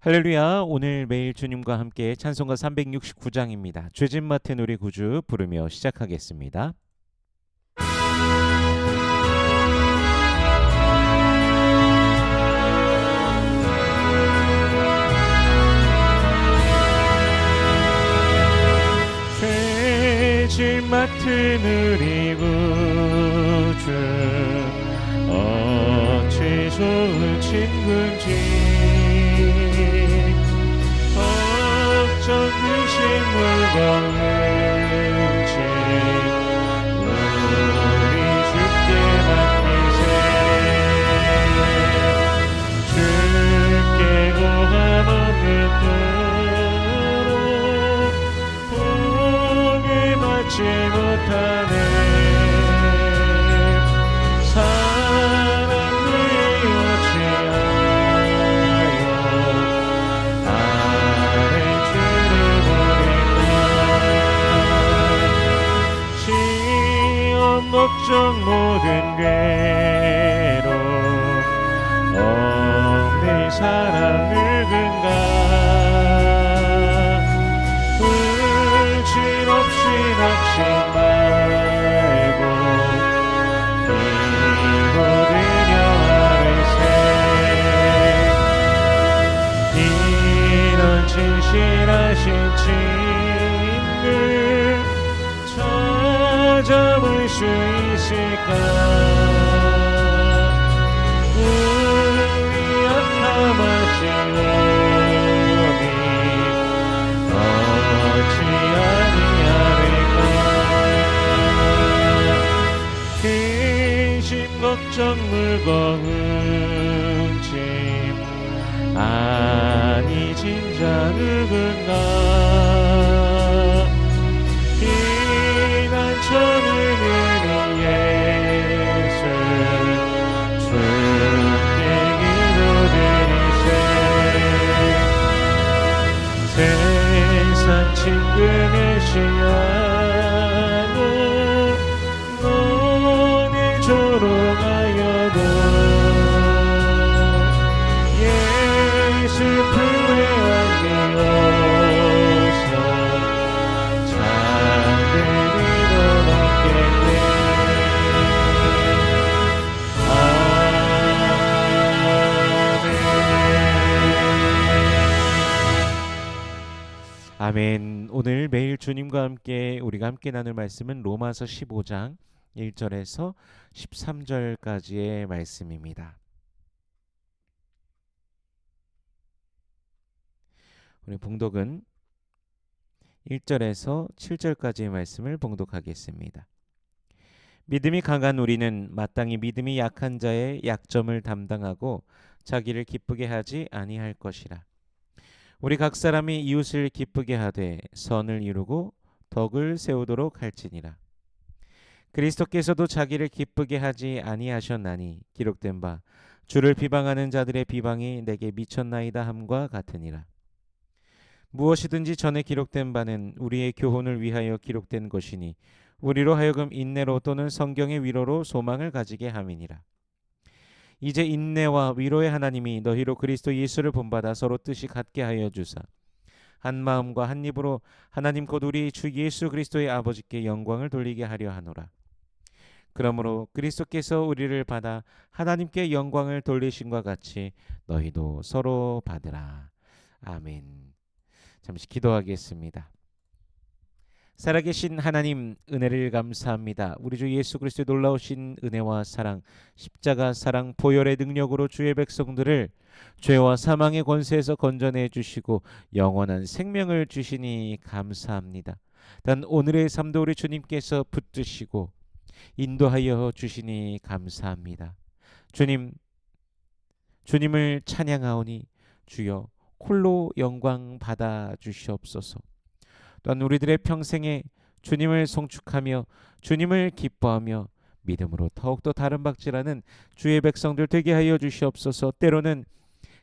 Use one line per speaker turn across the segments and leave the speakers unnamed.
할렐루야. 오늘 매일 주님과 함께 찬송가 369장입니다. 죄진 맡은 우리 구주 부르며 시작하겠습니다. 죄진 맡은 우리 구주 어찌 좋은 친구인지 걱정 의심 물건은지 우리 주께 맡기세. 주께 고함 없는 도로 복을 받지 못하네. 사랑을 어찌하여 아래 주를 버릴까. 시험 걱정 모든 괴로움 내 사랑을 근가 불질 없이 낙심 말고 기도드려 아뢰세. 이런 진실하신 친구 찾아볼 수 있을까. 우리 악함하신 몸이 어찌 아니하리까. 근심 걱정 물거운 짐 아니진 자 누군가. 피난처는 우리 예수 주께 기도드리세. 세상 친구 메시아는 너네 조롱하여도 예수 품에 안기어서 잠들이러 받겠네. 아멘. 오늘 매일 주님과 함께 우리가 함께 나눌 말씀은 로마서 15장 1절에서 13절까지의 말씀입니다. 우리 봉독은 1절에서 7절까지의 말씀을 봉독하겠습니다. 믿음이 강한 우리는 마땅히 믿음이 약한 자의 약점을 담당하고 자기를 기쁘게 하지 아니할 것이라. 우리 각 사람이 이웃을 기쁘게 하되 선을 이루고 덕을 세우도록 할지니라. 그리스도께서도 자기를 기쁘게 하지 아니하셨나니 기록된 바 주를 비방하는 자들의 비방이 내게 미쳤나이다 함과 같으니라. 무엇이든지 전에 기록된 바는 우리의 교훈을 위하여 기록된 것이니 우리로 하여금 인내로 또는 성경의 위로로 소망을 가지게 함이니라. 이제 인내와 위로의 하나님이 너희로 그리스도 예수를 본받아 서로 뜻이 같게 하여 주사 한 마음과 한 입으로 하나님 곧 우리 주 예수 그리스도의 아버지께 영광을 돌리게 하려 하노라. 그러므로 그리스도께서 우리를 받아 하나님께 영광을 돌리신과 같이 너희도 서로 받으라. 아멘. 잠시 기도하겠습니다. 살아계신 하나님, 은혜를 감사합니다. 우리 주 예수 그리스도의 놀라우신 은혜와 사랑, 십자가 사랑 보혈의 능력으로 주의 백성들을 죄와 사망의 권세에서 건져내 주시고 영원한 생명을 주시니 감사합니다. 단 오늘의 삶도 우리 주님께서 붙드시고 인도하여 주시니 감사합니다. 주님을 찬양하오니 주여 홀로 영광 받아 주시옵소서. 또한 우리들의 평생에 주님을 송축하며 주님을 기뻐하며 믿음으로 더욱더 다른 박질하는 주의 백성들 되게 하여 주시옵소서. 때로는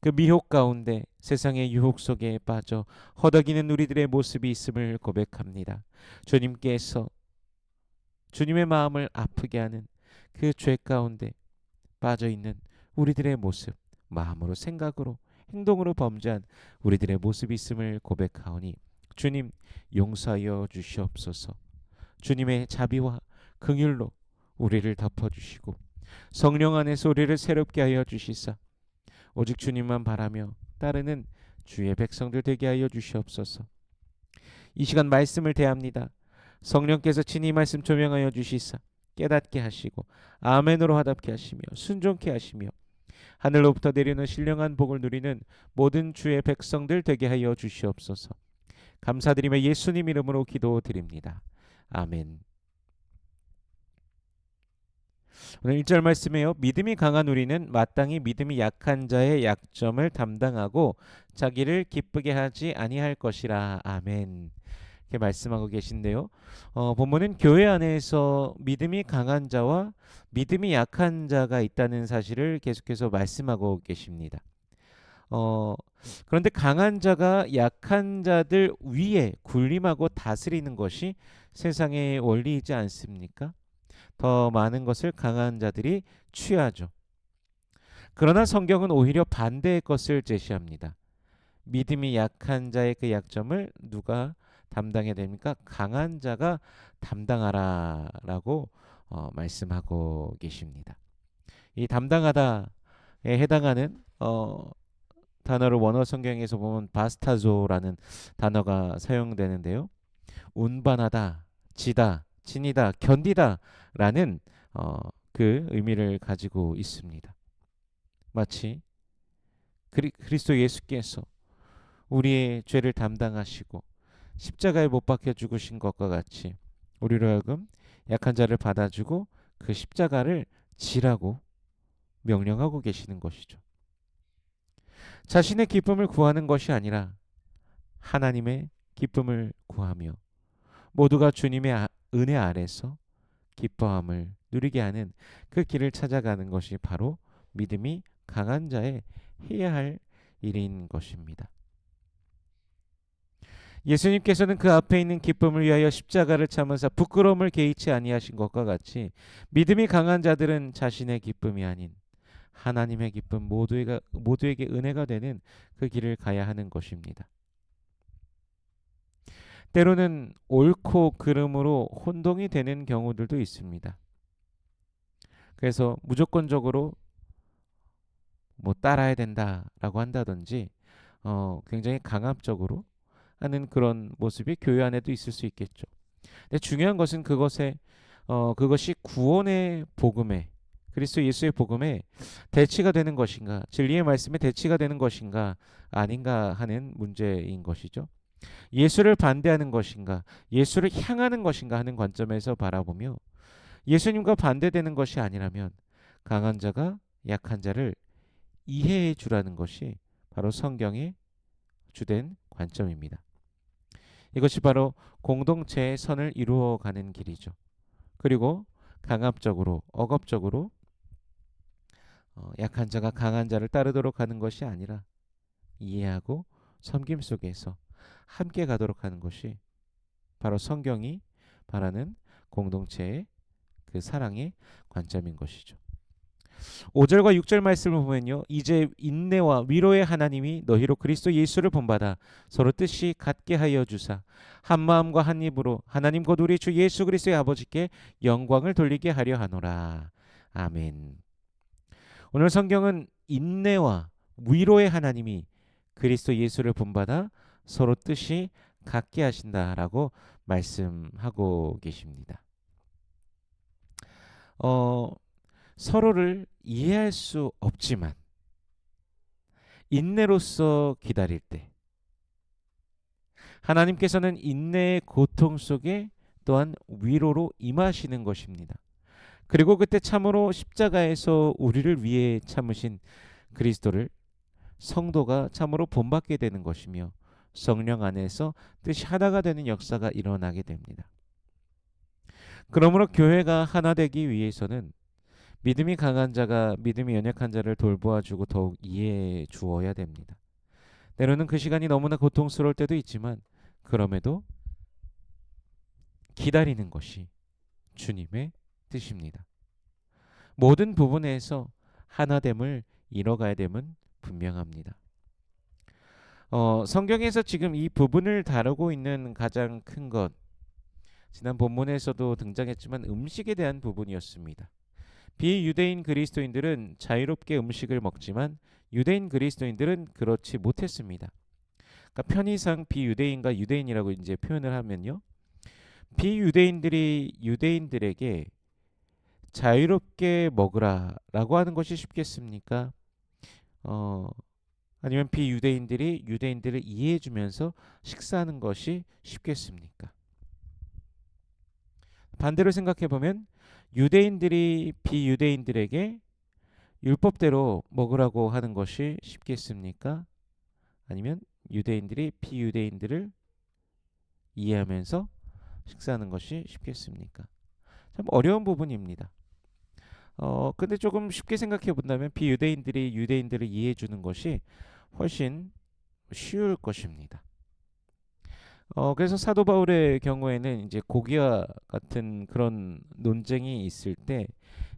그 미혹 가운데 세상의 유혹 속에 빠져 허덕이는 우리들의 모습이 있음을 고백합니다. 주님께서 주님의 마음을 아프게 하는 그 죄 가운데 빠져 있는 우리들의 모습 마음으로 생각으로 행동으로 범죄한 우리들의 모습이 있음을 고백하오니 주님 용서하여 주시옵소서. 주님의 자비와 긍휼로 우리를 덮어주시고 성령 안에서 우리를 새롭게 하여 주시사 오직 주님만 바라며 따르는 주의 백성들 되게 하여 주시옵소서. 이 시간 말씀을 대합니다. 성령께서 친히 말씀 조명하여 주시사 깨닫게 하시고 아멘으로 화답게 하시며 순종케 하시며 하늘로부터 내리는 신령한 복을 누리는 모든 주의 백성들 되게 하여 주시옵소서. 감사드리며 예수님 이름으로 기도드립니다. 아멘. 오늘 1절 말씀에요. 믿음이 강한 우리는 마땅히 믿음이 약한 자의 약점을 담당하고 자기를 기쁘게 하지 아니할 것이라. 아멘. 이렇게 말씀하고 계신데요. 본문은 교회 안에서 믿음이 강한 자와 믿음이 약한 자가 있다는 사실을 계속해서 말씀하고 계십니다. 그런데 강한 자가 약한 자들 위에 군림하고 다스리는 것이 세상의 원리이지 않습니까? 더 많은 것을 강한 자들이 취하죠. 그러나 성경은 오히려 반대의 것을 제시합니다. 믿음이 약한 자의 그 약점을 누가 담당해야 됩니까? 강한 자가 담당하라라고 말씀하고 계십니다. 이 담당하다에 해당하는 단어를 원어 성경에서 보면 바스타조라는 단어가 사용되는데요. 운반하다, 지다, 지니다, 견디다라는 그 의미를 가지고 있습니다. 마치 그리스도 예수께서 우리의 죄를 담당하시고 십자가에 못 박혀 죽으신 것과 같이 우리로 하여금 약한 자를 받아주고 그 십자가를 지라고 명령하고 계시는 것이죠. 자신의 기쁨을 구하는 것이 아니라 하나님의 기쁨을 구하며 모두가 주님의 은혜 아래서 기뻐함을 누리게 하는 그 길을 찾아가는 것이 바로 믿음이 강한 자의 해야 할 일인 것입니다. 예수님께서는 그 앞에 있는 기쁨을 위하여 십자가를 참으사 부끄러움을 개의치 아니하신 것과 같이 믿음이 강한 자들은 자신의 기쁨이 아닌 하나님의 기쁨 모두에게 은혜가 되는 그 길을 가야 하는 것입니다. 때로는 옳고 그름으로 혼동이 되는 경우들도 있습니다. 그래서 무조건적으로 따라야 된다라고 한다든지 굉장히 강압적으로 하는 그런 모습이 교회 안에도 있을 수 있겠죠. 근데 중요한 것은 그것이 구원의 복음에 그리스도 예수의 복음에 대치가 되는 것인가, 진리의 말씀에 대치가 되는 것인가 아닌가 하는 문제인 것이죠. 예수를 반대하는 것인가, 예수를 향하는 것인가 하는 관점에서 바라보며 예수님과 반대되는 것이 아니라면 강한 자가 약한 자를 이해해 주라는 것이 바로 성경의 주된 관점입니다. 이것이 바로 공동체의 선을 이루어가는 길이죠. 그리고 강압적으로, 억압적으로 약한 자가 강한 자를 따르도록 하는 것이 아니라 이해하고 섬김 속에서 함께 가도록 하는 것이 바로 성경이 바라는 공동체의 그 사랑의 관점인 것이죠. 5절과 6절 말씀을 보면요. 이제 인내와 위로의 하나님이 너희로 그리스도 예수를 본받아 서로 뜻이 같게 하여 주사 한 마음과 한 입으로 하나님 곧 우리 주 예수 그리스도의 아버지께 영광을 돌리게 하려 하노라. 아멘. 오늘 성경은 인내와 위로의 하나님이 그리스도 예수를 본받아 서로 뜻이 같게 하신다라고 말씀하고 계십니다. 서로를 이해할 수 없지만 인내로서 기다릴 때 하나님께서는 인내의 고통 속에 또한 위로로 임하시는 것입니다. 그리고 그때 참으로 십자가에서 우리를 위해 참으신 그리스도를 성도가 참으로 본받게 되는 것이며 성령 안에서 뜻이 하나가 되는 역사가 일어나게 됩니다. 그러므로 교회가 하나 되기 위해서는 믿음이 강한 자가 믿음이 연약한 자를 돌보아주고 더욱 이해해 주어야 됩니다. 때로는 그 시간이 너무나 고통스러울 때도 있지만 그럼에도 기다리는 것이 주님의 뜻입니다. 모든 부분에서 하나됨을 이뤄가야 됨은 분명합니다. 성경에서 지금 이 부분을 다루고 있는 가장 큰 것, 지난 본문에서도 등장했지만 음식에 대한 부분이었습니다. 비유대인 그리스도인들은 자유롭게 음식을 먹지만 유대인 그리스도인들은 그렇지 못했습니다. 그러니까 편의상 비유대인과 유대인이라고 이제 표현을 하면요, 비유대인들이 유대인들에게 자유롭게 먹으라라고 하는 것이 쉽겠습니까? 어, 아니면 비유대인들이 유대인들을 이해해주면서 식사하는 것이 쉽겠습니까? 반대로 생각해 보면 유대인들이 비유대인들에게 율법대로 먹으라고 하는 것이 쉽겠습니까? 아니면 유대인들이 비유대인들을 이해하면서 식사하는 것이 쉽겠습니까? 참 어려운 부분입니다. 근데 조금 쉽게 생각해 본다면 비유대인들이 유대인들을 이해해 주는 것이 훨씬 쉬울 것입니다. 그래서 사도 바울의 경우에는 이제 고기와 같은 그런 논쟁이 있을 때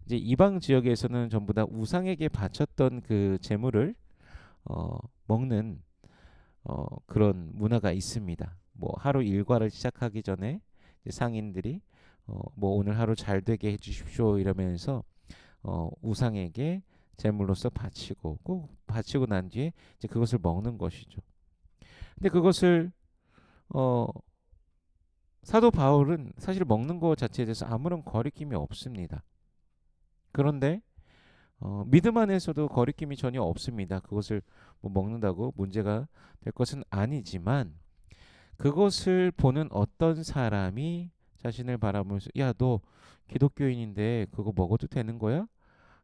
이제 이방 지역에서는 전부 다 우상에게 바쳤던 그 제물을 먹는 그런 문화가 있습니다. 뭐 하루 일과를 시작하기 전에 이제 상인들이 뭐 오늘 하루 잘 되게 해주십시오 이러면서 우상에게 제물로서 바치고 꼭 바치고 난 뒤에 이제 그것을 먹는 것이죠. 근데 그것을 어, 사도 바울은 사실 먹는 것 자체에 대해서 아무런 거리낌이 없습니다. 그런데 믿음 안에서도 거리낌이 전혀 없습니다. 그것을 뭐 먹는다고 문제가 될 것은 아니지만 그것을 보는 어떤 사람이 자신을 바라보면서 야, 너 기독교인인데 그거 먹어도 되는 거야?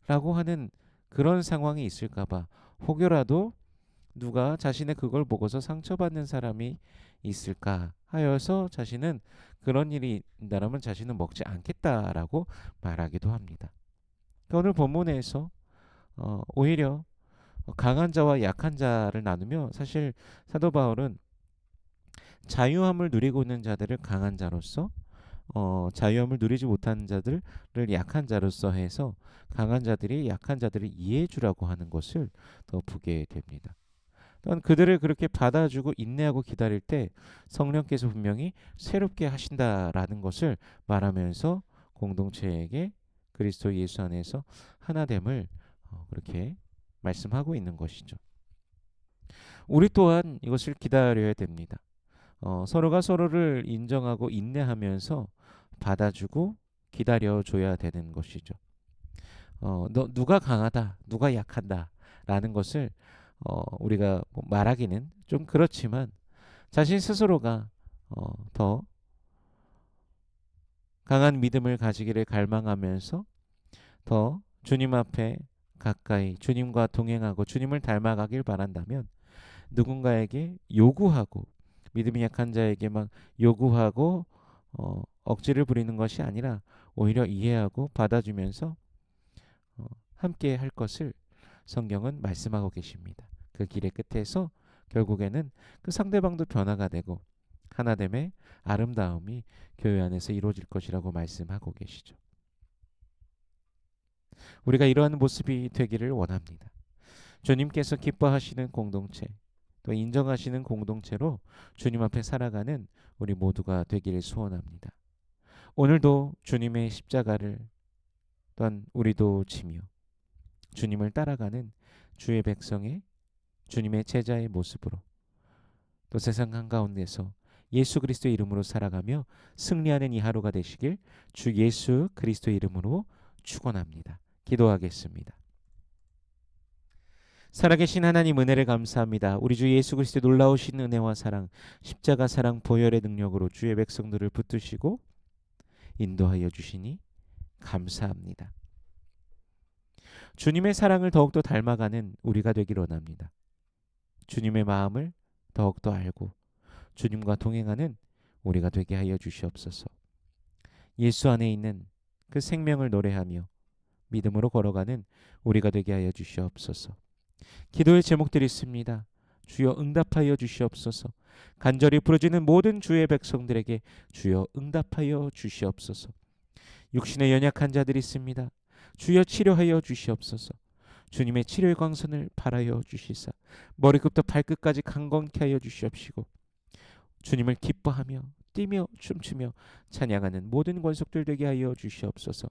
라고 하는 그런 상황이 있을까봐 혹여라도 누가 자신의 그걸 보고서 상처받는 사람이 있을까 하여서 자신은 그런 일이 있다면 자신은 먹지 않겠다라고 말하기도 합니다. 오늘 본문에서 오히려 강한 자와 약한 자를 나누며 사실 사도 바울은 자유함을 누리고 있는 자들을 강한 자로서 자유함을 누리지 못하는 자들을 약한 자로서 해서 강한 자들이 약한 자들을 이해해 주라고 하는 것을 더 보게 됩니다. 또한 그들을 그렇게 받아주고 인내하고 기다릴 때 성령께서 분명히 새롭게 하신다라는 것을 말하면서 공동체에게 그리스도 예수 안에서 하나됨을 그렇게 말씀하고 있는 것이죠. 우리 또한 이것을 기다려야 됩니다. 서로가 서로를 인정하고 인내하면서 받아주고 기다려줘야 되는 것이죠. 누가 강하다, 누가 약하다라는 것을 우리가 뭐 말하기는 좀 그렇지만 자신 스스로가 더 강한 믿음을 가지기를 갈망하면서 더 주님 앞에 가까이 주님과 동행하고 주님을 닮아가길 바란다면 누군가에게 요구하고 믿음이 약한 자에게 막 요구하고 억지를 부리는 것이 아니라 오히려 이해하고 받아주면서 함께 할 것을 성경은 말씀하고 계십니다. 그 길의 끝에서 결국에는 그 상대방도 변화가 되고 하나됨의 아름다움이 교회 안에서 이루어질 것이라고 말씀하고 계시죠. 우리가 이러한 모습이 되기를 원합니다. 주님께서 기뻐하시는 공동체, 또 인정하시는 공동체로 주님 앞에 살아가는 우리 모두가 되기를 소원합니다. 오늘도 주님의 십자가를 또한 우리도 지며 주님을 따라가는 주의 백성의 주님의 제자의 모습으로 또 세상 한가운데서 예수 그리스도의 이름으로 살아가며 승리하는 이 하루가 되시길 주 예수 그리스도의 이름으로 축원합니다. 기도하겠습니다. 살아계신 하나님 은혜를 감사합니다. 우리 주 예수 그리스도의 놀라우신 은혜와 사랑, 십자가 사랑 보혈의 능력으로 주의 백성들을 붙드시고 인도하여 주시니 감사합니다. 주님의 사랑을 더욱더 닮아가는 우리가 되길 원합니다. 주님의 마음을 더욱더 알고 주님과 동행하는 우리가 되게 하여 주시옵소서. 예수 안에 있는 그 생명을 노래하며 믿음으로 걸어가는 우리가 되게 하여 주시옵소서. 기도의 제목들이 있습니다. 주여 응답하여 주시옵소서. 간절히 부르짖는 모든 주의 백성들에게 주여 응답하여 주시옵소서. 육신에 연약한 자들이 있습니다. 주여 치료하여 주시옵소서. 주님의 치료의 광선을 발하여 주시사 머리끝부터 발끝까지 강건케 하여 주시옵시고 주님을 기뻐하며 뛰며 춤추며 찬양하는 모든 권속들 되게 하여 주시옵소서.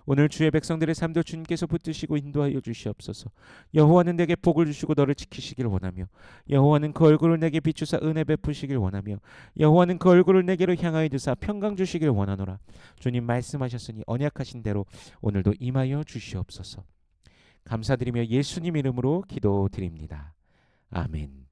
오늘 주의 백성들의 삶도 주님께서 붙드시고 인도하여 주시옵소서. 여호와는 내게 복을 주시고 너를 지키시길 원하며 여호와는 그 얼굴을 내게 비추사 은혜 베푸시길 원하며 여호와는 그 얼굴을 내게로 향하여 드사 평강 주시길 원하노라. 주님 말씀하셨으니 언약하신 대로 오늘도 임하여 주시옵소서. 감사드리며 예수님 이름으로 기도드립니다. 아멘.